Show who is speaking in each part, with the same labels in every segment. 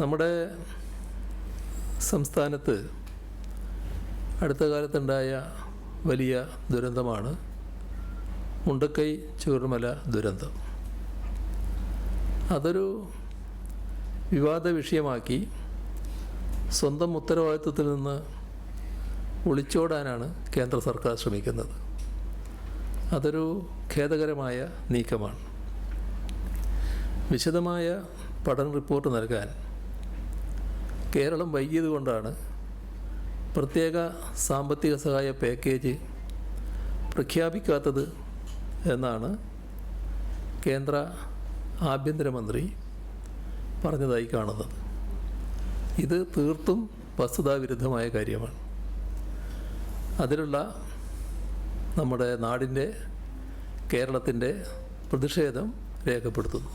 Speaker 1: നമ്മുടെ സംസ്ഥാനത്ത് അടുത്ത കാലത്തുണ്ടായ വലിയ ദുരന്തമാണ് മുണ്ടക്കൈ ചൂരൽമല ദുരന്തം. അതൊരു വിവാദ വിഷയമാക്കി സ്വന്തം ഉത്തരവാദിത്വത്തിൽ നിന്ന് ഒളിച്ചോടാനാണ് കേന്ദ്ര സർക്കാർ ശ്രമിക്കുന്നത്. അതൊരു ഖേദകരമായ നീക്കമാണ്. വിശദമായ പഠന റിപ്പോർട്ട് നൽകാൻ കേരളം വൈകിയതുകൊണ്ടാണ് പ്രത്യേക സാമ്പത്തിക സഹായ പാക്കേജ് പ്രഖ്യാപിക്കാത്തത് എന്നാണ് കേന്ദ്ര ആഭ്യന്തരമന്ത്രി പറഞ്ഞതായി കാണുന്നത്. ഇത് തീർത്തും വസ്തുതാവിരുദ്ധമായ കാര്യമാണ്. അതിലുള്ള നമ്മുടെ നാടിൻ്റെ, കേരളത്തിൻ്റെ പ്രതിഷേധം രേഖപ്പെടുത്തുന്നു.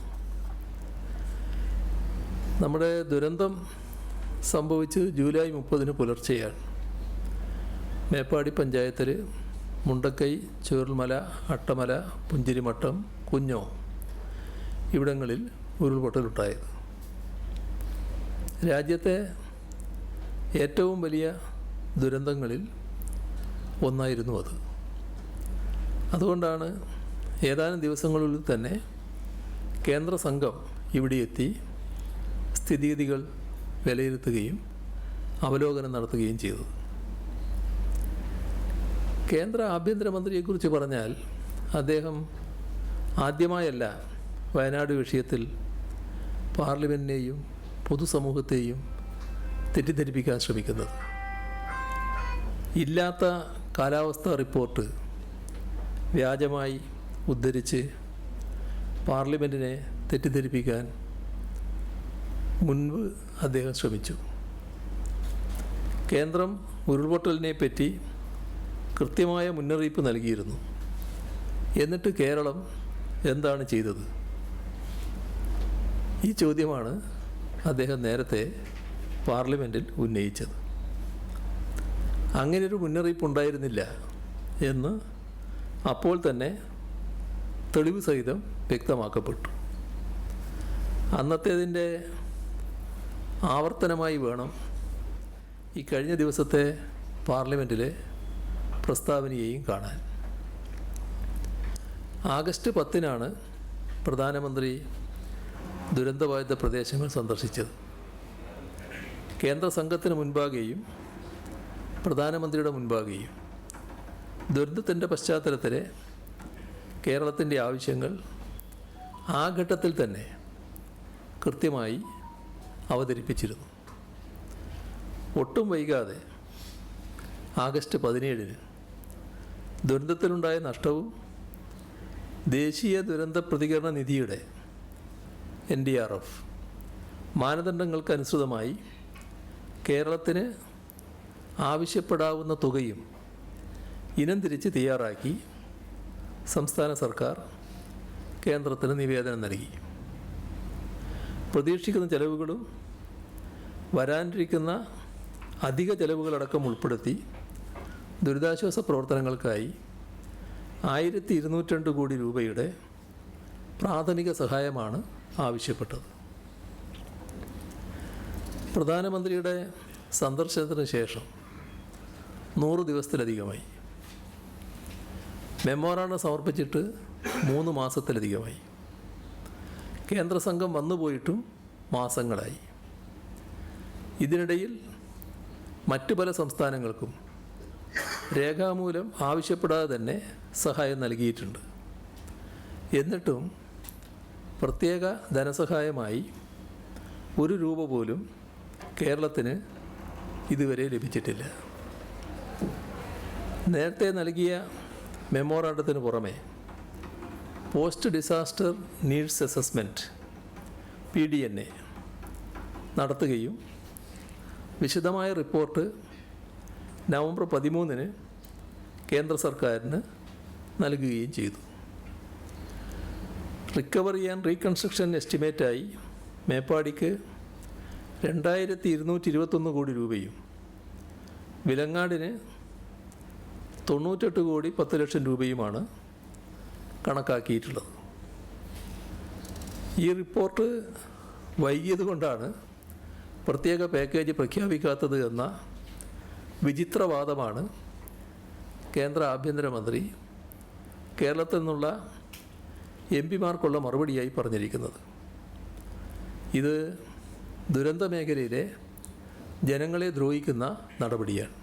Speaker 1: നമ്മുടെ ദുരന്തം സംഭവിച്ച് ജൂലൈ 30 പുലർച്ചെയാണ്. മേപ്പാടി പഞ്ചായത്തിൽ മുണ്ടക്കൈ, ചൂരൽമല, അട്ടമല, പുഞ്ചിരിമട്ടം, കുഞ്ഞോ ഇവിടങ്ങളിൽ ഉരുൾപൊട്ടലുണ്ടായത്. രാജ്യത്തെ ഏറ്റവും വലിയ ദുരന്തങ്ങളിൽ ഒന്നായിരുന്നു അത്. അതുകൊണ്ടാണ് ഏതാനും ദിവസങ്ങളിൽ തന്നെ കേന്ദ്ര സംഘം ഇവിടെ എത്തി സ്ഥിതിഗതികൾ വിലയിരുത്തുകയും അവലോകനം നടത്തുകയും ചെയ്തത്. കേന്ദ്ര ആഭ്യന്തരമന്ത്രിയെക്കുറിച്ച് പറഞ്ഞാൽ അദ്ദേഹം ആദ്യമായല്ല വയനാട് വിഷയത്തിൽ പാർലമെൻറ്റിനെയും പൊതുസമൂഹത്തെയും തെറ്റിദ്ധരിപ്പിക്കാൻ ശ്രമിക്കുന്നത്. ഇല്ലാത്ത കാലാവസ്ഥാ റിപ്പോർട്ട് വ്യാജമായി ഉദ്ധരിച്ച് പാർലമെൻറ്റിനെ തെറ്റിദ്ധരിപ്പിക്കാൻ മുൻപ് അദ്ദേഹം ശ്രമിച്ചു. കേന്ദ്രം ഉരുൾപൊട്ടലിനെ പറ്റി കൃത്യമായ മുന്നറിയിപ്പ് നൽകിയിരുന്നു. എന്നിട്ട് കേരളം എന്താണ് ചെയ്തത്? ഈ ചോദ്യമാണ് അദ്ദേഹം നേരത്തെ പാർലമെൻറ്റിൽ ഉന്നയിച്ചത്. അങ്ങനെയൊരു മുന്നറിയിപ്പ് ഉണ്ടായിരുന്നില്ല എന്ന് അപ്പോൾ തന്നെ തെളിവ് സഹിതം വ്യക്തമാക്കപ്പെട്ടു. അന്നത്തേതിൻ്റെ ആവർത്തനമായി വേണം ഈ കഴിഞ്ഞ ദിവസത്തെ പാർലമെൻറ്റിലെ പ്രസ്താവനയെയും കാണാൻ. ആഗസ്റ്റ് 10 പ്രധാനമന്ത്രി ദുരന്തബാധിത പ്രദേശങ്ങൾ സന്ദർശിച്ചത്. കേന്ദ്ര സംഘത്തിന് മുൻപാകെയും പ്രധാനമന്ത്രിയുടെ മുൻപാകെയും ദുരന്തത്തിൻ്റെ പശ്ചാത്തലത്തിലെ കേരളത്തിൻ്റെ ആവശ്യങ്ങൾ ആ ഘട്ടത്തിൽ തന്നെ കൃത്യമായി അവതരിപ്പിച്ചിരുന്നു. ഒട്ടും വൈകാതെ ആഗസ്റ്റ് 17 ദുരന്തത്തിലുണ്ടായ നഷ്ടവും ദേശീയ ദുരന്ത പ്രതികരണ നിധിയുടെ NDRF മാനദണ്ഡങ്ങൾക്കനുസൃതമായി കേരളത്തിന് ആവശ്യപ്പെടാവുന്ന തുകയും ഇനം തിരിച്ച് തയ്യാറാക്കി സംസ്ഥാന സർക്കാർ കേന്ദ്രത്തിന് നിവേദനം നൽകി. പ്രതീക്ഷിക്കുന്ന ചെലവുകളും വരാനിരിക്കുന്ന അധിക ചെലവുകളടക്കം ഉൾപ്പെടുത്തി ദുരിതാശ്വാസ പ്രവർത്തനങ്ങൾക്കായി 1202 കോടി രൂപയുടെ പ്രാഥമിക സഹായമാണ് ആവശ്യപ്പെട്ടത്. പ്രധാനമന്ത്രിയുടെ സന്ദർശനത്തിന് ശേഷം 100 ദിവസത്തിലധികമായി. മെമ്മോറാണ്ടം സമർപ്പിച്ചിട്ട് 3 മാസത്തിലധികമായി. കേന്ദ്ര സംഘം വന്നുപോയിട്ടും മാസങ്ങളായി. ഇതിനിടയിൽ മറ്റു പല സംസ്ഥാനങ്ങൾക്കും രേഖാമൂലം ആവശ്യപ്പെടാതെ തന്നെ സഹായം നൽകിയിട്ടുണ്ട്. എന്നിട്ടും പ്രത്യേക ധനസഹായമായി 1 രൂപ പോലും കേരളത്തിന് ഇതുവരെ ലഭിച്ചിട്ടില്ല. നേരത്തെ നൽകിയ മെമ്മോറാണ്ടത്തിന് പുറമെ post disaster needs assessment PDNA നടത്തുകയും വിശദമായ റിപ്പോർട്ട് നവംബർ 13 കേന്ദ്ര സർക്കാരിന് നൽകുകയും ചെയ്തു. റിക്കവറി ആൻഡ് റീകൺസ്ട്രക്ഷൻ എസ്റ്റിമേറ്റായി മേപ്പാടിക്ക് 2221 കോടി രൂപയും വിലങ്ങാടിന് 98 കോടി 10 ലക്ഷം രൂപയുമാണ് കണക്കാക്കിയിട്ടുള്ളത്. ഈ റിപ്പോർട്ട് വൈകിയത് കൊണ്ടാണ് പ്രത്യേക പാക്കേജ് പ്രഖ്യാപിക്കാത്തത് എന്ന വിചിത്രവാദമാണ് കേന്ദ്ര ആഭ്യന്തരമന്ത്രി കേരളത്തിൽ നിന്നുള്ള എംപിമാർക്കുള്ള മറുപടിയായി പറഞ്ഞിരിക്കുന്നത്. ഇത് ദുരന്ത മേഖലയിലെ ജനങ്ങളെ ദ്രോഹിക്കുന്ന നടപടിയാണ്.